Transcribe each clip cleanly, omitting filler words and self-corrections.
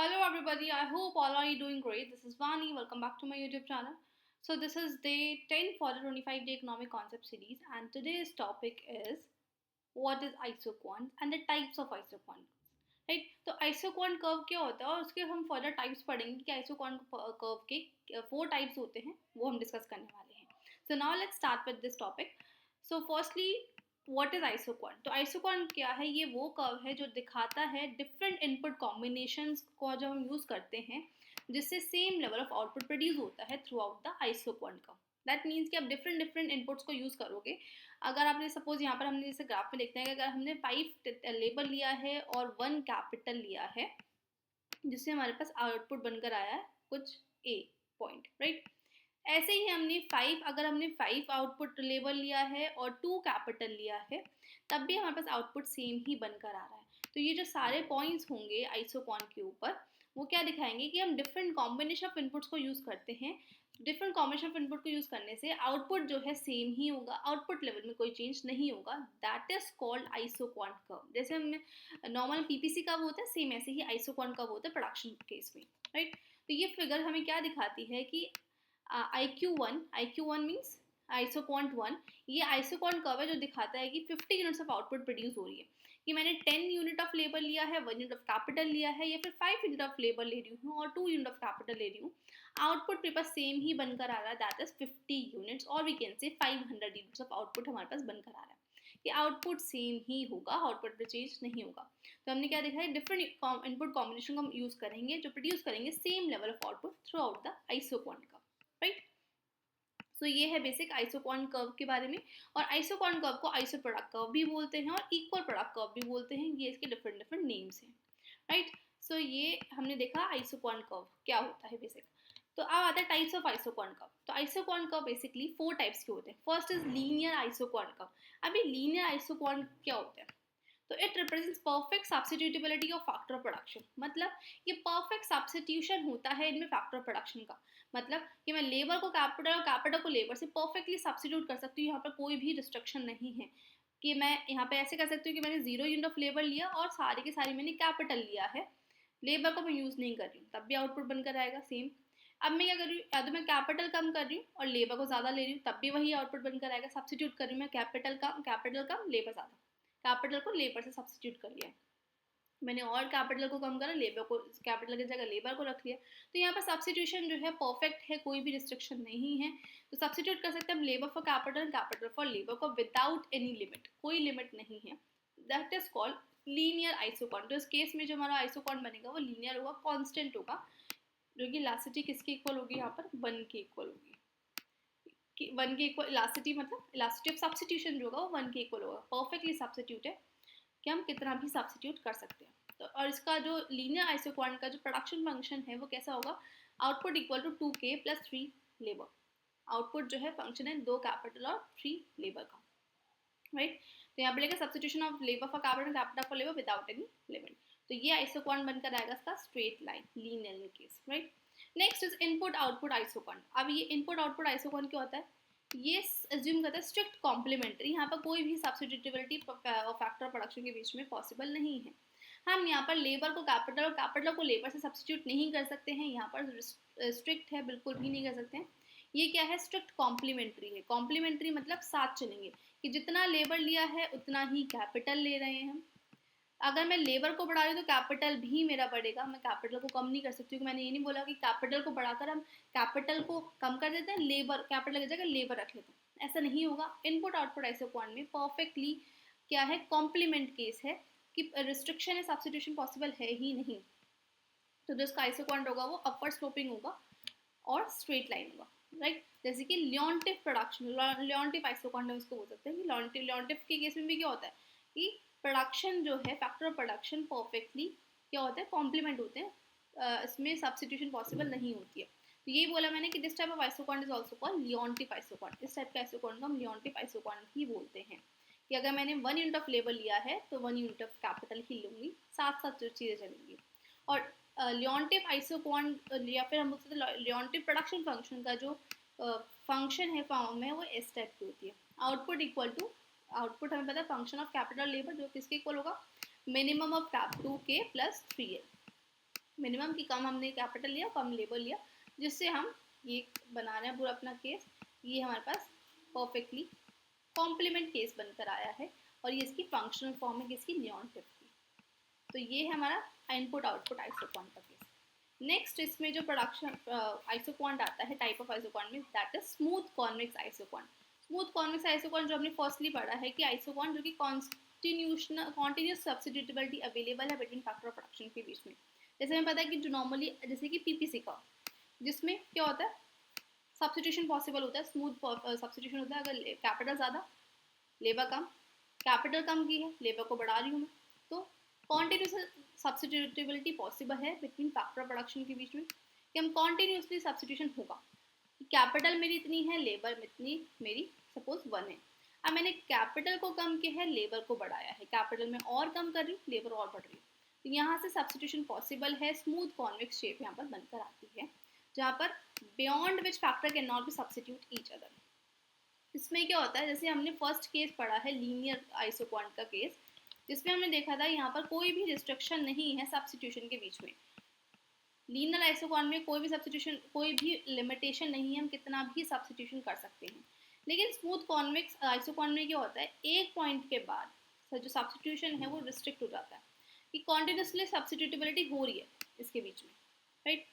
Hello everybody, I hope all are you doing great. This is Vani, welcome back to my YouTube channel. So this is day 10 for the 25-day economic concept series and today's topic is what is isoquant and the types of isoquant. Right तो isoquant curve क्या होता है और उसके हम further types पढ़ेंगे कि isoquant curve के 4 टाइप्स होते हैं वो हम डिस्कस करने वाले हैं. So now let's start with this topic. So firstly what is isoquant. तो आइसोक्वांट क्या है? ये वो कर्व है जो दिखाता है डिफरेंट इनपुट कॉम्बिनेशंस को जो हम यूज़ करते हैं जिससे same level of output produce होता है through out the isoquant curve. That means कि आप डिफरेंट डिफरेंट इनपुट्स को यूज़ करोगे. अगर आपने सपोज यहाँ पर हमने जैसे ग्राफ में देखते हैं कि अगर हमने 5 लेबल लिया है और 1 कैपिटल लिया है जिससे हमारे पास आउटपुट बनकर आया है कुछ ए पॉइंट, राइट. ऐसे ही अगर हमने 5 आउटपुट लेबल लिया है और 2 कैपिटल लिया है तब भी हमारे पास आउटपुट सेम ही बनकर आ रहा है. तो ये जो सारे पॉइंट्स होंगे आइसोक्वांट के ऊपर वो क्या दिखाएंगे कि हम डिफरेंट कॉम्बिनेशन ऑफ इनपुट्स को यूज़ करते हैं. डिफरेंट कॉम्बिनेशन ऑफ इनपुट को यूज़ करने से आउटपुट जो है सेम ही होगा, आउटपुट लेवल में कोई चेंज नहीं होगा. That is called isoquant curve. जैसे हमने नॉर्मल पीपीसी कर्व होता है सेम ऐसे ही आइसोक्वांट कर्व होता है प्रोडक्शन केस में, राइट. तो ये फिगर हमें क्या दिखाती है कि IQ1 मीन्स आइसोक्वांट 1. ये आइसोक्वांट कर्व है जो दिखाता है कि 50 यूनिट्स ऑफ आउटपुट प्रोड्यूस हो रही है. कि मैंने 10 यूनिट ऑफ लेबर लिया है, 1 यूनिट ऑफ कैपिटल लिया है या फिर 5 यूनिट ऑफ लेबर ले रही हूँ और 2 यूनिट ऑफ कैपिटल ले रही हूँ. आउटपुट मेरे पास सेम ही बनकर आ रहा है, दैट इज 50 यूनिट्स और we can say 500 units of output हमारे पास बनकर आ रहा है. कि आउटपुट सेम ही होगा, आउटपुट में चेंज नहीं होगा. तो हमने क्या देखा है डिफरेंट इनपुट कॉम्बिनेशन को हम यूज करेंगे जो प्रोड्यूस करेंगे same level of output throughout the isoquant curve, right. So ये है बेसिक आइसोक्वांट कर्व के बारे में. और आइसोक्वांट कर्व को आइसोप्रोडक्ट कर्व भी बोलते हैं और इक्वल प्रोडक्ट कर्व भी बोलते हैं. ये इसके डिफरेंट डिफरेंट नेम्स हैं, राइट. सो ये हमने देखा आइसोक्वांट कर्व क्या होता है बेसिक. तो अब आता है टाइप्स ऑफ आइसोक्वांट कर्व. तो आइसोक्वांट कर्व बेसिकली 4 टाइप्स के होते हैं. First is linear isoquant curve. अभी लीनियर आइसोक्वांट क्या होता है? तो it represents perfect substitutability of factor of production. मतलब ये परफेक्ट सब्स्टिट्यूशन होता है इनमें फैक्टर ऑफ प्रोडक्शन का. मतलब कि मैं लेबर को कैपिटल और कैपिटल को लेबर से परफेक्टली सब्स्टिट्यूट कर सकती हूँ. यहाँ पर कोई भी रिस्ट्रिक्शन नहीं है कि मैं यहाँ पे ऐसे कर सकती हूँ कि मैंने 0 यूनिट ऑफ लेबर लिया और सारी की सारी मैंने कैपिटल लिया है, लेबर को मैं यूज़ नहीं कर रही हूँ, तब भी आउटपुट बनकर आएगा सेम. अब मैं क्या कर रही हूँ, या तो मैं कैपिटल कम कर रही हूँ और लेबर को ज़्यादा ले रही हूँ, तब भी वही आउटपुट बनकर आएगा. सब्स्टिट्यूट कर रही हूँ मैं कैपिटल कम लेबर ज़्यादा, कैपिटल को लेबर से सब्स्टिट्यूट कर लिया. मैंने और कैपिटल को कम करा, लेबर को कैपिटल की जगह लेबर को रख लिया. तो यहाँ पर सब्स्टिट्यूशन जो है परफेक्ट है, कोई भी रिस्ट्रिक्शन नहीं है. तो सब्स्टिट्यूट कर सकते हैं हम labour for capital, capital for labour को विदाउट एनी लिमिट, कोई लिमिट नहीं है. That is called linear isoquant. तो इस केस में जो हमारा आइसोक्वांट बनेगा वो लीनियर होगा, कॉन्स्टेंट होगा, जो कि इलास्टिसिटी किसके इक्वल होगी? यहाँ पर 1 के इक्वल होगी. 1 के इक्वल इलास्टिसिटी मतलब इलास्टिसिटी ऑफ सब्स्टिट्यूशन जो होगा वो 1 के इक्वल होगा. परफेक्टली सब्स्टिट्यूट है कि हम कितना भी सब्स्टिट्यूट कर सकते हैं. तो और इसका जो लीनियर आइसोक्वांट का जो प्रोडक्शन फंक्शन है वो कैसा होगा? Output equal to 2k plus 3 labour. Output जो है फंक्शन है 2 कैपिटल और 3 लेबर का, राइट. तो यहाँ पर लेगा substitution of labour for capital, capital for labour without any limit. तो ये आइसोक्वांट बनकर आएगा इसका straight line linear case, right. Next is input output isoquant. अब ये इनपुट आउटपुट आइसोक्वांट क्या होता है? ये एज्यूम करता है स्ट्रिक्ट कॉम्प्लीमेंट्री. यहाँ पर कोई भी सब्स्टिट्यूटेबिलिटी फैक्टर प्रोडक्शन के बीच में पॉसिबल नहीं है. हम यहाँ पर लेबर को कैपिटल और कैपिटल को लेबर से सब्स्टिट्यूट नहीं कर सकते हैं. यहाँ पर स्ट्रिक्ट है, बिल्कुल भी नहीं कर सकते हैं. ये क्या है? स्ट्रिक्ट कॉम्प्लीमेंट्री है. कॉम्प्लीमेंट्री मतलब साथ चलेंगे कि जितना लेबर लिया है उतना ही कैपिटल ले रहे हैं हम. अगर मैं लेबर को बढ़ा रही हूँ तो कैपिटल भी मेरा बढ़ेगा. मैं कैपिटल को कम नहीं कर सकती हूँ. मैंने ये नहीं बोला कि कैपिटल को बढ़ाकर हम कैपिटल को कम कर देते हैं, लेबर कैपिटल की जगह लेबर रख लेते हैं. ऐसा नहीं होगा. इनपुट आउटपुट आइसोक्वांट में परफेक्टली क्या है? कॉम्प्लीमेंट केस है कि रिस्ट्रिक्शन है, सब्स्टिट्यूशन पॉसिबल है ही नहीं. तो जो इसका आइसोक्वांट होगा वो अपवर्ड स्लोपिंग होगा और स्ट्रेट लाइन होगा, राइट. जैसे कि लियोनटिव प्रोडक्शन, लियोनटिव आइसोक्वांट हम इसको बोल सकते हैं कि लियोनटिव के केस में भी क्या होता है कि प्रोडक्शन जो है फैक्टर ऑफ प्रोडक्शन परफेक्टली क्या होता है? कॉम्प्लीमेंट होते हैं. इसमें सब्स्टिट्यूशन पॉसिबल नहीं होती है. तो यही बोला मैंने कि this type of isoquant is also called Leontief isoquant. इस टाइप का आइसोक्वांट को हम लियोनटिव आइसोक्वांट ही बोलते हैं. कि अगर मैंने 1 यूनिट ऑफ लेबर लिया है तो 1 यूनिट ऑफ कैपिटल ही लूँगी, साथ साथ जो चीज़ें चलेंगी. और लियोनटिव आइसोक्वांट या फिर हम बोल सकते हैं लियोनटिव प्रोडक्शन फंक्शन का जो फंक्शन है फॉर्म है वो इस टाइप की होती है. आउटपुट इक्वल टू, आउटपुट हमें पता है फंक्शन ऑफ कैपिटल लेबर जो किसके इक्वल होगा? Minimum of cap 2k plus 3l, minimum की कम हमने कैपिटल लिया, कम लेबर लिया, जिससे हम ये बना रहे हैं पूरा अपना केस। ये हमारे पास परफेक्टली कॉम्प्लीमेंट केस बनकर आया है और ये इसकी फंक्शनल फॉर्म है किसकी, न्यूनटिव की। तो ये है हमारा इनपुट आउटपुट आइसोक्वांट का केस। नेक्स्ट इसमें जो प्रोडक्शन आइसोक्वांट आता है, टाइप ऑफ आइसोक्वांट में, that is smooth convex isoquant. Smooth convex isoquant जो हमने फर्स्टली पढ़ा है कि आइसोक्वांट जो कि कॉन्टिन्यूस सब्स्टिट्यूटेबिलिटी अवेलेबल है बिटवीन फैक्टर ऑफ प्रोडक्शन के बीच में। जैसे हमें पता है कि जो नॉर्मली जैसे कि पीपीसी का, जिसमें क्या होता है, सब्स्टिट्यूशन पॉसिबल होता है, स्मूथ सब्स्टिट्यूशन होता है। अगर कैपिटल ज़्यादा लेबर कम, कैपिटल कम की है लेबर को बढ़ा रही हूँ मैं, तो कॉन्टिन्यूस सब्स्टिट्यूटेबिलिटी पॉसिबल है बिटवीन फैक्टर ऑफ प्रोडक्शन के बीच में, कि हम कॉन्टिन्यूसली सब्स्टिट्यूशन होगा। कैपिटल मेरी इतनी है, लेबर इतनी मेरी सपोज 1 है। अब मैंने कैपिटल को कम किया है, लेबर को बढ़ाया है, कैपिटल में और कम कर रही हूँ, लेबर और बढ़ रही है, तो यहाँ से सब्स्टिट्यूशन पॉसिबल है। स्मूथ कॉन्वेक्स शेप यहाँ पर बनकर आती है, जहाँ पर beyond which factor can not be substitute each other. इसमें क्या होता है, जैसे हमने फर्स्ट केस पढ़ा है लीनियर आइसोक्वांट का केस, जिसमें हमने देखा था यहाँ पर कोई भी रिस्ट्रिक्शन नहीं है सब्स्टिट्यूशन के बीच में। लीनियर आइसोक्वांट में कोई भी सब्स्टिट्यूशन, कोई भी लिमिटेशन नहीं है, हम कितना भी सब्स्टिट्यूशन कर सकते हैं। लेकिन स्मूथ कॉन्वेक्स आइसोक्वांट में क्या होता है, एक पॉइंट के बाद जो सब्स्टिट्यूशन है वो रिस्ट्रिक्ट हो जाता है, कि कॉन्टिन्यूसली सब्स्टिट्यूटेबिलिटी हो रही है इसके बीच में, राइट।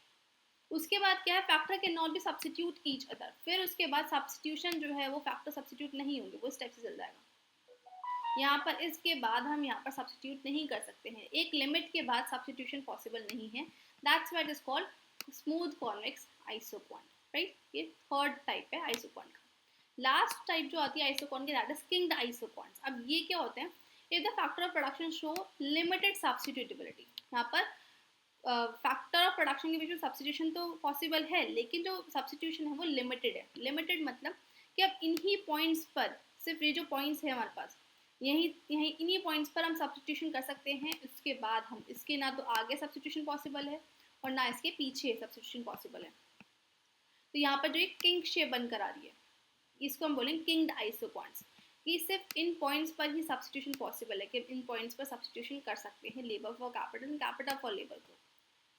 उसके बाद क्या है, factor can not be substitute each other. फिर उसके बाद सब्स्टिट्यूशन जो है वो फैक्टर सब्स्टिट्यूट नहीं होंगे, वो स्टेप से चल जाएगा। यहाँ पर इसके बाद हम यहाँ पर सब्स्टिट्यूट नहीं कर सकते हैं, एक लिमिट के बाद सब्स्टिट्यूशन पॉसिबल नहीं है। That's why it is called smooth convex isoquant, right. ये थर्ड टाइप है आइसोक्वांट का। लास्ट टाइप जो आती है आइसोक्वांट की, दैट इज किंग्ड आइसोक्वांट्स। अब ये क्या होते हैं, if the factor of production show limited substitutability. यहाँ पर फैक्टर ऑफ प्रोडक्शन के बीच में सब्स्टिट्यूशन तो पॉसिबल है, लेकिन जो सब्स्टिट्यूशन है वो लिमिटेड है। लिमिटेड मतलब कि अब इन्हीं पॉइंट्स पर, सिर्फ ये जो पॉइंट्स है हमारे पास, यहीं यहीं इन्हीं पॉइंट्स पर हम सब्स्टिट्यूशन कर सकते हैं। उसके बाद हम इसके ना तो आगे सब्स्टिट्यूशन पॉसिबल है और ना इसके पीछे सब्स्टिट्यूशन पॉसिबल है। तो यहाँ पर जो एक किंग शेप बनकर आ रही है, इसको हम बोलेंगे किंग्ड आइसोक्वांट्स, कि सिर्फ इन पॉइंट्स पर ही सब्स्टिट्यूशन पॉसिबल है, कि इन पॉइंट्स पर सब्स्टिट्यूशन कर सकते हैं labour for capital, capital for labour को।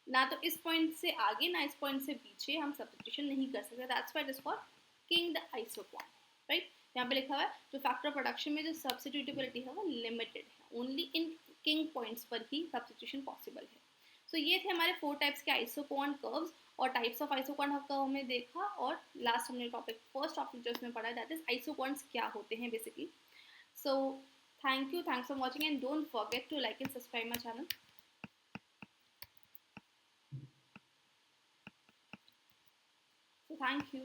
ना तो इस पॉइंट से आगे ना इस पॉइंट से पीछे हम सब्स्टिट्यूशन नहीं कर सकते। That's why it is called kinked isoquant, right. यहाँ पे लिखा हुआ है जो फैक्टर प्रोडक्शन में जो सब्स्टिट्यूटेबिलिटी है वो लिमिटेड है, ओनली इन किंग पॉइंट्स पर ही सब्स्टिट्यूशन पॉसिबल है। सो ये थे हमारे 4 टाइप्स के आइसोक्वांट कर्व्स और टाइप्स ऑफ आइसोक्वांट कर्व हमने देखा। और लास्ट हमने टॉपिक, फर्स्ट टॉपिक जो इसमें पढ़ा है, दैट इज आइसोक्वांट्स क्या होते हैं basically. So thanks for watching and don't forget to like and subscribe my channel. So thank you.